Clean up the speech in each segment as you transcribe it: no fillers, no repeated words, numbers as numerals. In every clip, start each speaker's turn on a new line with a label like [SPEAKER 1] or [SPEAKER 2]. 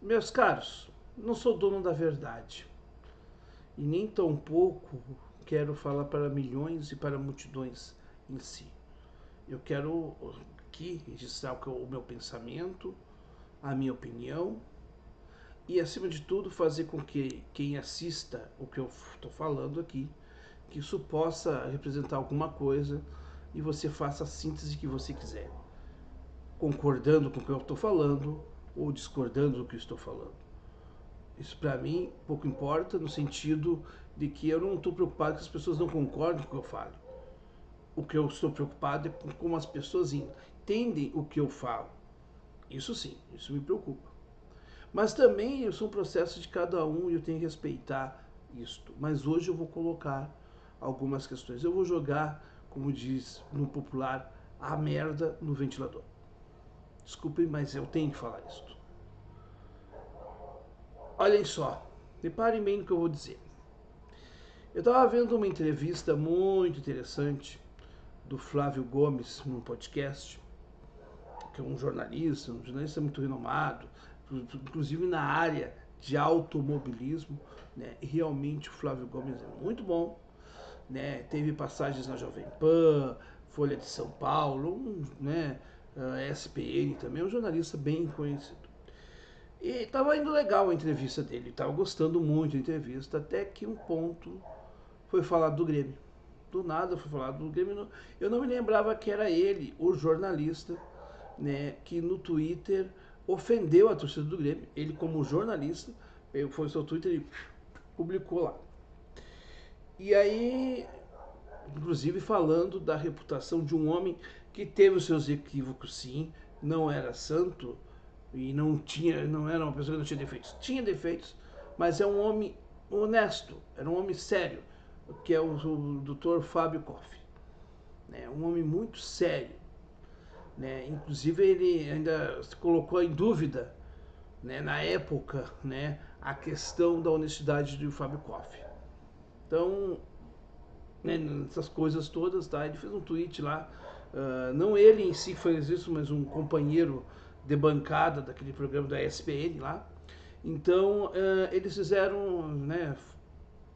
[SPEAKER 1] Meus caros, não sou dono da verdade e nem tampouco quero falar para milhões e para multidões em si. Eu quero aqui registrar o meu pensamento, a minha opinião e, acima de tudo, fazer com que quem assista o que eu estou falando aqui, que isso possa representar alguma coisa e você faça a síntese que você quiser, concordando com o que eu estou falando ou discordando do que eu estou falando. Isso para mim pouco importa, no sentido de que eu não estou preocupado que as pessoas não concordem com o que eu falo. O que eu estou preocupado é com como as pessoas entendem o que eu falo. Isso sim, isso me preocupa. Mas também eu sou um processo de cada um e eu tenho que respeitar isto. Mas hoje eu vou colocar algumas questões. Eu vou jogar, como diz no popular, a merda no ventilador. Desculpem, mas eu tenho que falar isto. Olhem só, reparem bem no que eu vou dizer. Eu estava vendo uma entrevista muito interessante do Flávio Gomes num podcast, que é um jornalista muito renomado, inclusive na área de automobilismo, né? E realmente o Flávio Gomes é muito bom, né? Teve passagens na Jovem Pan, Folha de São Paulo, né? SPN também, é um jornalista bem conhecido. E estava indo legal a entrevista dele, estava gostando muito da entrevista, até que um ponto foi falado do Grêmio. Do nada foi falado do Grêmio. Eu não me lembrava que era ele, o jornalista, né, que no Twitter ofendeu a torcida do Grêmio. Ele, como jornalista, foi no seu Twitter e publicou lá. E aí, inclusive falando da reputação de um homem que teve os seus equívocos, sim, não era santo e não era uma pessoa que não tinha defeitos. Tinha defeitos, mas é um homem honesto, era um homem sério, que é o Dr. Fábio Koff, né? Um homem muito sério, né? Inclusive ele ainda colocou em dúvida, né, na época, né, a questão da honestidade do Fábio Koff. Então, né, essas coisas todas, tá? Ele fez um tweet lá, não ele em si fez isso, mas um companheiro de bancada daquele programa da ESPN lá. Então, eles fizeram, né,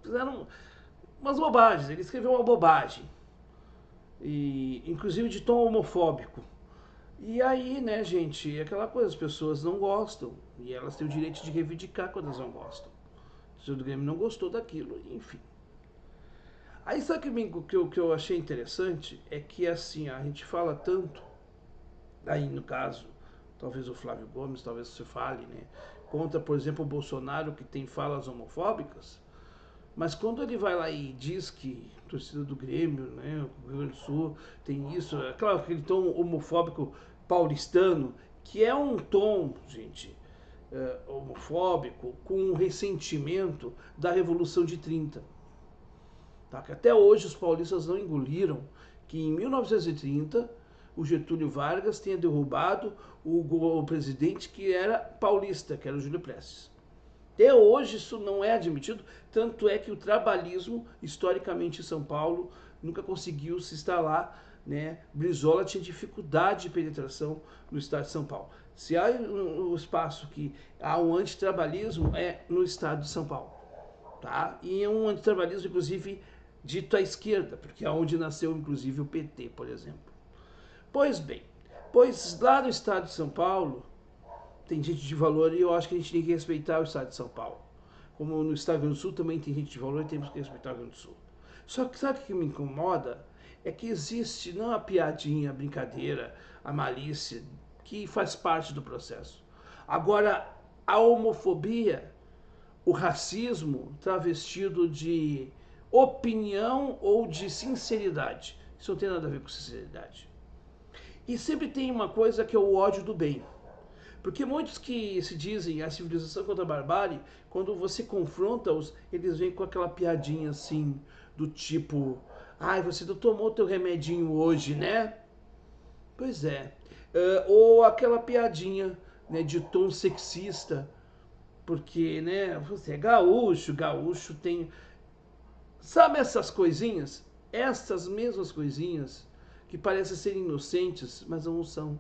[SPEAKER 1] fizeram umas bobagens. Ele escreveu uma bobagem, e inclusive de tom homofóbico. E aí, né, gente, é aquela coisa, as pessoas não gostam e elas têm o direito de reivindicar quando elas não gostam. O senhor do Grêmio não gostou daquilo, enfim. Aí sabe que eu achei interessante é que assim, a gente fala tanto, aí no caso, talvez o Flávio Gomes, talvez você fale, né, contra, por exemplo, o Bolsonaro que tem falas homofóbicas, mas quando ele vai lá e diz que a torcida do Grêmio, né, o Rio Grande do Sul tem isso, é claro, aquele tom homofóbico paulistano, que é um tom, gente, homofóbico com um ressentimento da Revolução de 30. Tá? Que até hoje os paulistas não engoliram que em 1930 o Getúlio Vargas tenha derrubado o presidente que era paulista, que era o Júlio Prestes. Até hoje isso não é admitido, tanto é que o trabalhismo, historicamente em São Paulo, nunca conseguiu se instalar, né? Brizola tinha dificuldade de penetração no estado de São Paulo. Se há um espaço que há um antitrabalhismo, é no estado de São Paulo. Tá? E é um antitrabalhismo, inclusive, dito à esquerda, porque é onde nasceu, inclusive, o PT, por exemplo. Pois bem, pois lá no estado de São Paulo, tem gente de valor e eu acho que a gente tem que respeitar o estado de São Paulo. Como no estado do Rio Grande do Sul também tem gente de valor e temos que respeitar o Rio Grande do Sul. Só que sabe o que me incomoda? É que existe não a piadinha, a brincadeira, a malícia, que faz parte do processo. Agora, a homofobia, o racismo travestido de opinião ou de sinceridade. Isso não tem nada a ver com sinceridade. E sempre tem uma coisa que é o ódio do bem. Porque muitos que se dizem a civilização contra a barbárie, quando você confronta-os, eles vêm com aquela piadinha assim, do tipo, ai, você não tomou teu remedinho hoje, né? Pois é. Ou aquela piadinha, né, de tom sexista, porque, né, você é gaúcho, gaúcho tem... Sabe essas coisinhas? Essas mesmas coisinhas que parecem ser inocentes, mas não são.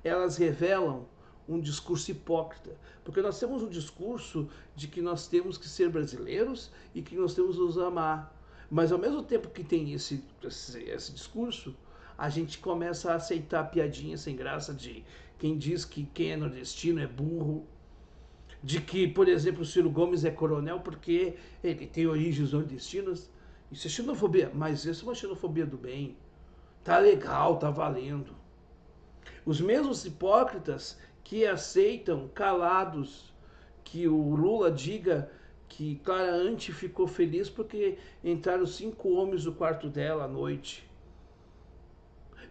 [SPEAKER 1] Elas revelam um discurso hipócrita, porque nós temos um discurso de que nós temos que ser brasileiros e que nós temos que nos amar, mas ao mesmo tempo que tem esse discurso, a gente começa a aceitar piadinha sem graça de quem diz que quem é nordestino é burro, de que, por exemplo, o Ciro Gomes é coronel porque ele tem origens nordestinas. Isso é xenofobia, mas isso é uma xenofobia do bem. Tá legal, tá valendo. Os mesmos hipócritas que aceitam calados que o Lula diga que Clara Ante ficou feliz porque entraram 5 homens no quarto dela à noite.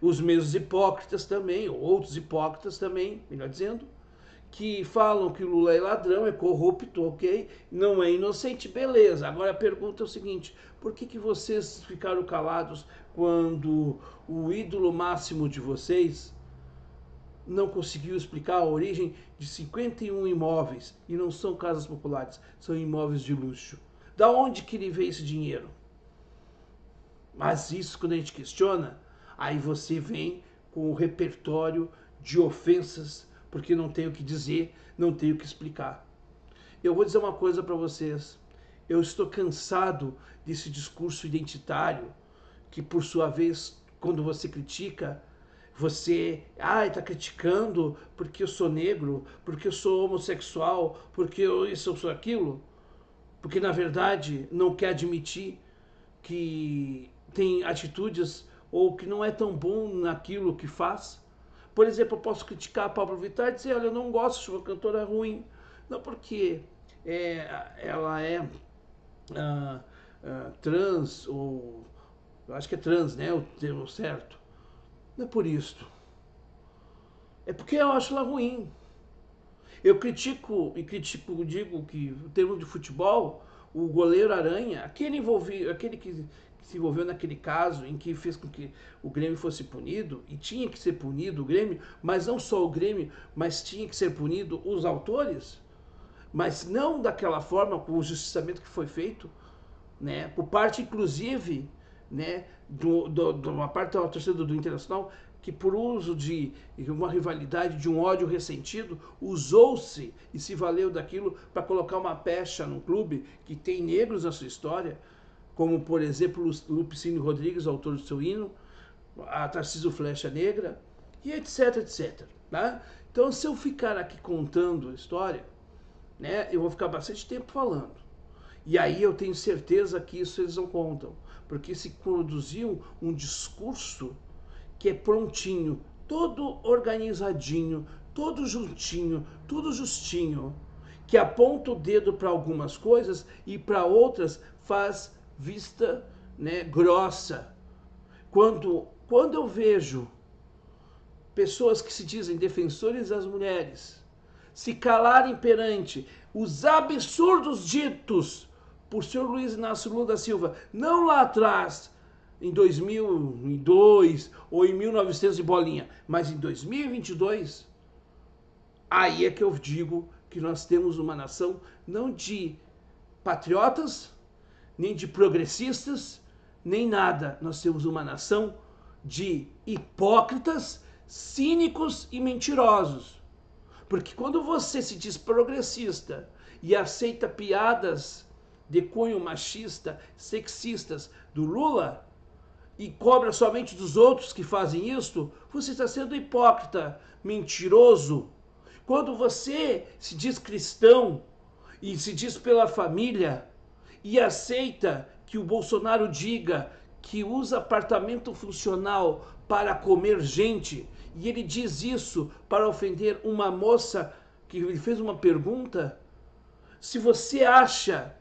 [SPEAKER 1] Os mesmos hipócritas também, ou outros hipócritas também, melhor dizendo, que falam que o Lula é ladrão, é corrupto, ok? Não é inocente, beleza. Agora a pergunta é o seguinte, por que vocês ficaram calados quando o ídolo máximo de vocês não conseguiu explicar a origem de 51 imóveis, e não são casas populares, são imóveis de luxo? Da onde que ele veio esse dinheiro? Mas isso, quando a gente questiona, aí você vem com o repertório de ofensas, porque não tem o que dizer, não tem o que explicar. Eu vou dizer uma coisa para vocês. Eu estou cansado desse discurso identitário, que por sua vez, quando você critica, você está criticando porque eu sou negro, porque eu sou homossexual, porque eu sou aquilo, porque na verdade não quer admitir que tem atitudes ou que não é tão bom naquilo que faz. Por exemplo, eu posso criticar a Pablo Vittar e dizer, olha, eu não gosto de uma cantora ruim. Não porque ela é trans, ou eu acho que é trans, né, o termo certo. Não é por isso. É porque eu acho ela ruim. Eu critico, digo que, em termos de futebol, o goleiro Aranha, aquele que se envolveu naquele caso em que fez com que o Grêmio fosse punido, e tinha que ser punido o Grêmio, mas não só o Grêmio, mas tinha que ser punido os autores, mas não daquela forma, com o justiçamento que foi feito, né, por parte, inclusive, né, de uma parte da torcida do Internacional, que por uso de uma rivalidade, de um ódio ressentido, usou-se e se valeu daquilo para colocar uma pecha num clube que tem negros na sua história, como, por exemplo, o Lupicínio Rodrigues, autor do seu hino, a Tarcísio Flecha Negra, e etc, etc. Tá? Então, se eu ficar aqui contando a história, né, eu vou ficar bastante tempo falando. E aí eu tenho certeza que isso eles não contam, porque se produziu um discurso que é prontinho, todo organizadinho, todo juntinho, tudo justinho, que aponta o dedo para algumas coisas e para outras faz vista, né, grossa. Quando eu vejo pessoas que se dizem defensores das mulheres se calarem perante os absurdos ditos por senhor Luiz Inácio Lula da Silva, não lá atrás, em 2002 ou em 1900 e bolinha, mas em 2022, aí é que eu digo que nós temos uma nação não de patriotas, nem de progressistas, nem nada. Nós temos uma nação de hipócritas, cínicos e mentirosos. Porque quando você se diz progressista e aceita piadas de cunho machista, sexistas do Lula e cobra somente dos outros que fazem isso, você está sendo hipócrita, mentiroso. Quando você se diz cristão e se diz pela família e aceita que o Bolsonaro diga que usa apartamento funcional para comer gente, e ele diz isso para ofender uma moça que lhe fez uma pergunta, se você acha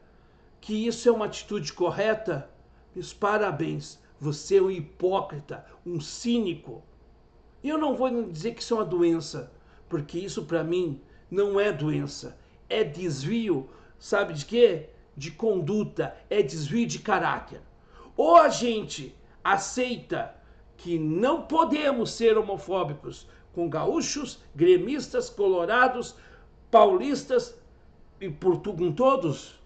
[SPEAKER 1] que isso é uma atitude correta, meus parabéns, você é um hipócrita, um cínico. E eu não vou dizer que isso é uma doença, porque isso para mim não é doença, é desvio, sabe de quê? De conduta, é desvio de caráter. Ou a gente aceita que não podemos ser homofóbicos com gaúchos, gremistas, colorados, paulistas e com todos,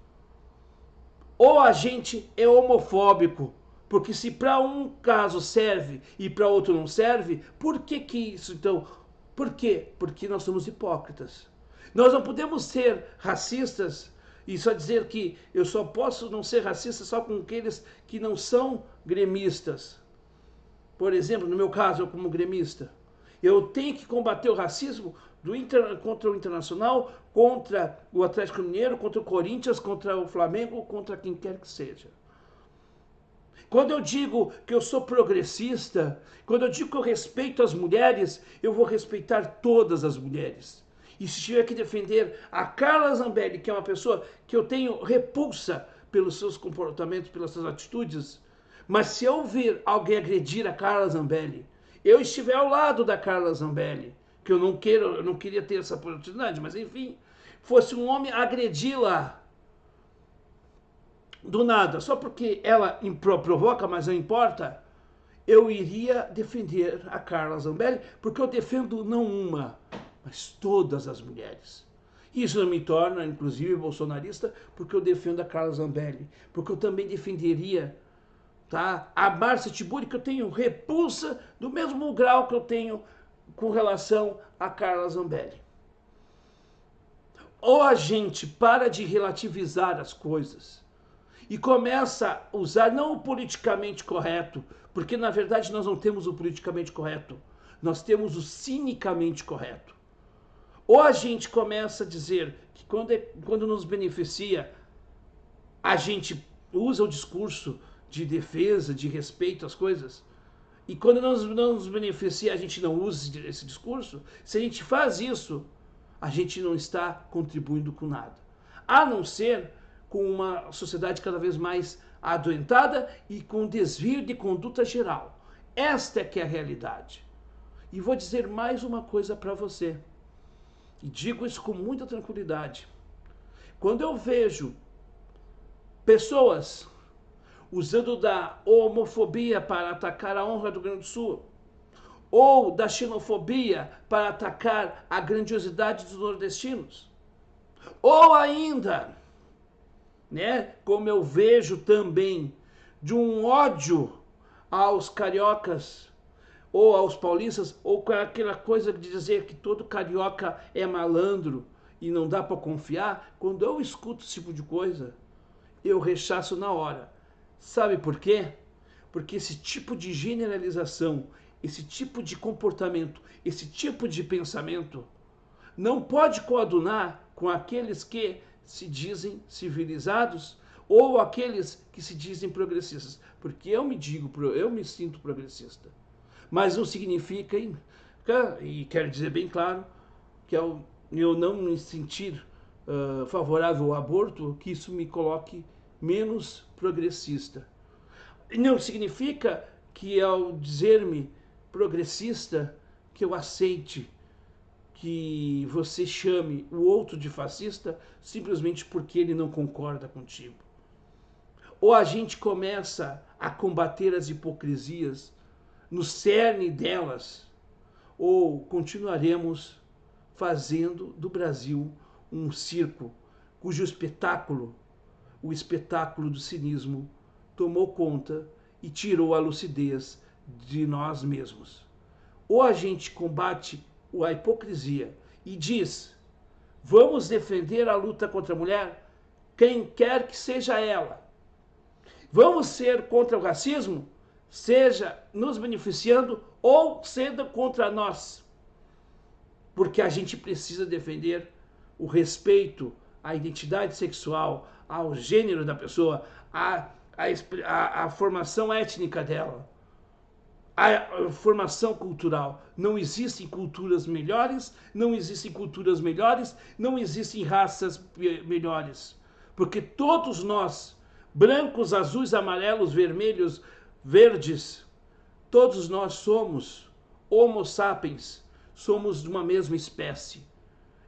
[SPEAKER 1] ou a gente é homofóbico, porque se para um caso serve e para outro não serve, por que isso então Por quê? Porque nós somos hipócritas. Nós não podemos ser racistas e só dizer que eu só posso não ser racista só com aqueles que não são gremistas. Por exemplo, no meu caso, eu como gremista, eu tenho que combater o racismo contra o Internacional, contra o Atlético Mineiro, contra o Corinthians, contra o Flamengo, contra quem quer que seja. Quando eu digo que eu sou progressista, quando eu digo que eu respeito as mulheres, eu vou respeitar todas as mulheres. E se tiver que defender a Carla Zambelli, que é uma pessoa que eu tenho repulsa pelos seus comportamentos, pelas suas atitudes, mas se eu ver alguém agredir a Carla Zambelli, eu estiver ao lado da Carla Zambelli, que eu não queria ter essa oportunidade, mas enfim, fosse um homem agredi-la do nada, só porque ela provoca, mas não importa, eu iria defender a Carla Zambelli, porque eu defendo não uma, mas todas as mulheres. Isso não me torna, inclusive, bolsonarista, porque eu defendo a Carla Zambelli, porque eu também defenderia, tá, a Márcia Tiburi, que eu tenho repulsa do mesmo grau que eu tenho com relação a Carla Zambelli. Ou a gente para de relativizar as coisas e começa a usar não o politicamente correto, porque na verdade nós não temos o politicamente correto, nós temos o cinicamente correto. Ou a gente começa a dizer que quando nos beneficia, a gente usa o discurso de defesa, de respeito às coisas, e quando não nos beneficia, a gente não usa esse discurso. Se a gente faz isso, a gente não está contribuindo com nada, a não ser com uma sociedade cada vez mais adoentada e com desvio de conduta geral. Esta é que é a realidade. E vou dizer mais uma coisa para você, e digo isso com muita tranquilidade. Quando eu vejo pessoas usando da homofobia para atacar a honra do Rio Grande do Sul, ou da xenofobia para atacar a grandiosidade dos nordestinos, ou ainda, né, como eu vejo também, de um ódio aos cariocas, ou aos paulistas, ou com aquela coisa de dizer que todo carioca é malandro e não dá para confiar, quando eu escuto esse tipo de coisa, eu rechaço na hora. Sabe por quê? Porque esse tipo de generalização, esse tipo de comportamento, esse tipo de pensamento não pode coadunar com aqueles que se dizem civilizados ou aqueles que se dizem progressistas. Porque eu me sinto progressista. Mas não significa, e quero dizer bem claro, que eu não me sentir favorável ao aborto, que isso me coloque menos progressista. Não significa que ao dizer-me progressista, que eu aceite que você chame o outro de fascista simplesmente porque ele não concorda contigo. Ou a gente começa a combater as hipocrisias no cerne delas, ou continuaremos fazendo do Brasil um circo cujo espetáculo, o espetáculo do cinismo, tomou conta e tirou a lucidez de nós mesmos. Ou a gente combate a hipocrisia e diz: vamos defender a luta contra a mulher, quem quer que seja ela. Vamos ser contra o racismo, seja nos beneficiando ou sendo contra nós. Porque a gente precisa defender o respeito à identidade sexual, ao gênero da pessoa, à formação étnica dela, à formação cultural. Não existem culturas melhores, não existem culturas melhores, não existem raças melhores. Porque todos nós, brancos, azuis, amarelos, vermelhos, verdes, todos nós somos Homo sapiens, somos de uma mesma espécie.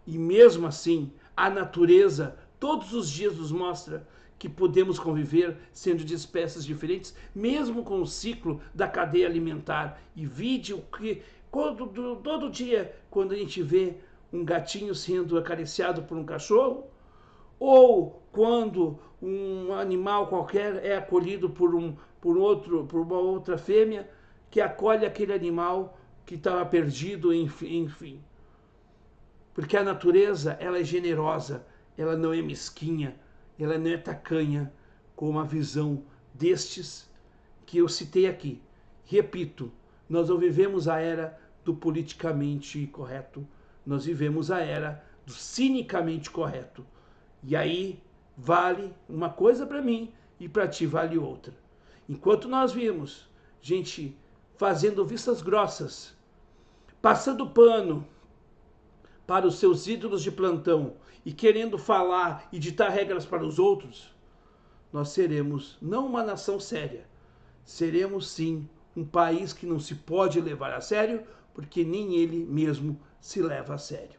[SPEAKER 1] E mesmo assim, a natureza todos os dias nos mostra que podemos conviver sendo de espécies diferentes, mesmo com o ciclo da cadeia alimentar. E vide o que todo dia, quando a gente vê um gatinho sendo acariciado por um cachorro, ou quando um animal qualquer é acolhido por uma outra fêmea que acolhe aquele animal que estava perdido, enfim. Porque a natureza, ela é generosa, ela não é mesquinha, ela não é tacanha, como a visão destes que eu citei aqui. Repito, nós não vivemos a era do politicamente correto, nós vivemos a era do cinicamente correto. E aí vale uma coisa para mim e para ti vale outra. Enquanto nós vimos gente fazendo vistas grossas, passando pano para os seus ídolos de plantão e querendo falar e ditar regras para os outros, nós seremos não uma nação séria, seremos sim um país que não se pode levar a sério, porque nem ele mesmo se leva a sério.